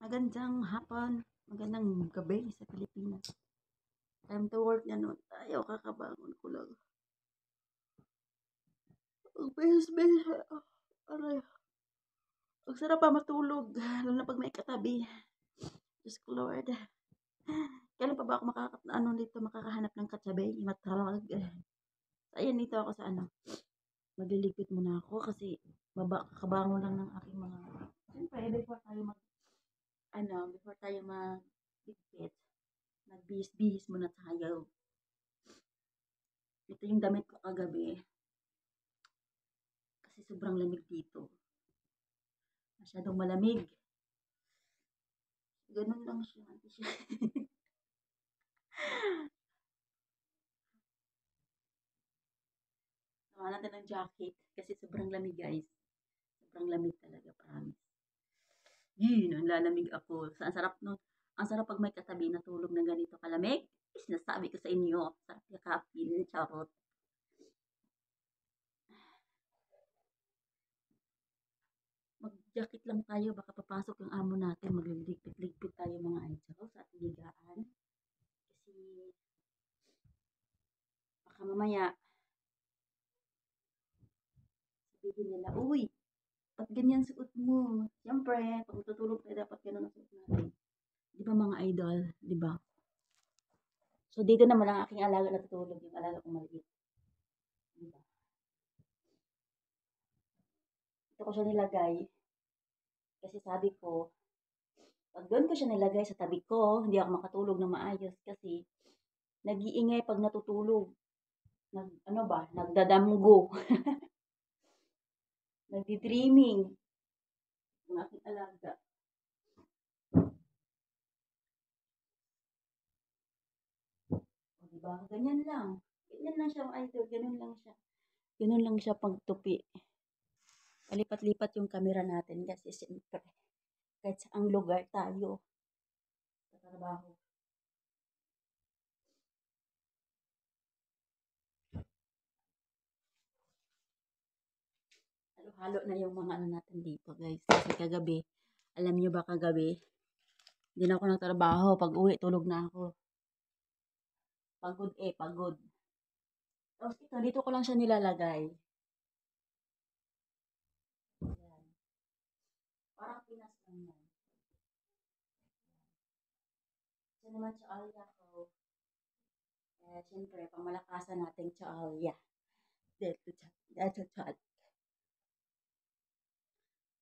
Magandang hapon, magandang gabi sa Pilipinas. Time to work na nun. Ayaw, kakabangon ko lang. Ang bilis-bilis. Aray. Ang sarap pa matulog. Lalo na pag may katabi. Diyos ko Lord. Kailan pa ba ako makakahanap ng katabi? Matawag. Ayan, dito ako sa Magliligpit muna ako kasi kakabangon lang ng aking mga... Siyempre, before tayo magligpit, nagbihis-bihis muna tayo. Ito yung damit ko kagabi. Kasi sobrang lamig dito. Masyadong malamig. Ganun lang siya. Naman natin ng jacket. Kasi sobrang lamig, guys. Sobrang lamig talaga, promise. Yun, ang lalamig ako. Ang sarap nun. Ang sarap pag may katabi na tulog na ganito kalamig. Sinasabi ko sa inyo. Sarap yakapin. Charot. Mag-jacket lang tayo. Baka papasok yung amo natin. Magliligpit-ligpit tayo mga idol sa ating higaan. Kasi baka mamaya sabihin nila, uy, ba't ganyan suot mo? Siyempre, pag tutulog tayo, dapat ganun ang suot natin. Di ba mga idol? Di ba? So, dito naman ang aking alaga na tutulog, yung alaga kong maliit. Di ba? Ito ko siya nilagay. Kasi sabi ko, pag doon ko siya nilagay sa tabi ko, hindi ako makatulog na maayos kasi nag-iingay pag natutulog. Nagdadamgo. Nagdi-dreaming. Ang aking alaga. O, diba? Ganyan lang. Ganyan lang siya, idol. Ganun lang siya. Ganun lang siya pagtupi. Palipat-lipat yung camera natin kasi siyempre, kahit saang lugar tayo sa trabaho. Halo-halo na yung mga natin dito, guys. Kasi kagabi, alam nyo ba kagabi, hindi na ako nagtrabaho. Pag uwi, tulog na ako. Pagod. Tapos ito, dito ko lang siya nilalagay. Ayan. Parang Pinas lang yan. Ito naman sa alya ko. Siyempre, pamalakasan natin sa alya. Dito chat.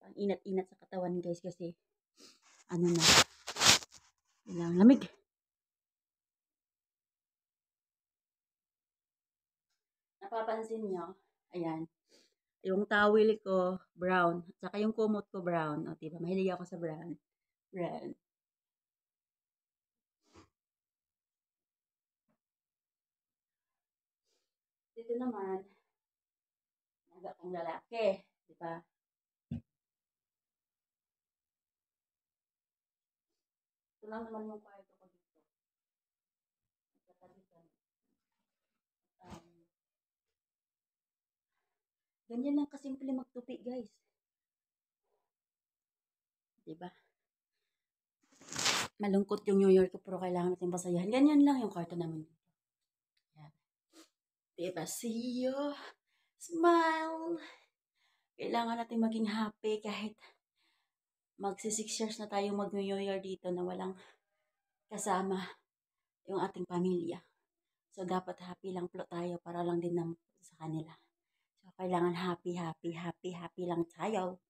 Ang inat-inat sa katawan, guys, kasi ilang lamig. Napapansin nyo, ayan, yung towel ko, brown, at saka yung kumot ko, brown. O, diba? Mahilig ako sa brown. Brown. Dito naman, naga kong lalaki. Diba? Ito lang naman yung kwarto ko dito. Nagkatabi-tabi. Ganyan lang kasimple magtupi, guys. Diba? Malungkot yung New Year ko, pero kailangan natin basayahan. Ganyan lang yung kwarto namin. Yan. Diba? See you. Smile. Kailangan natin maging happy kahit magsi 6 years na tayo mag-New Year dito na walang kasama yung ating pamilya. So, dapat happy lang po tayo para lang din sa kanila. So, kailangan happy lang tayo.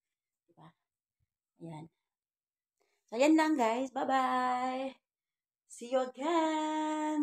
Diba? Ayan. So, ayan lang guys. Bye-bye! See you again!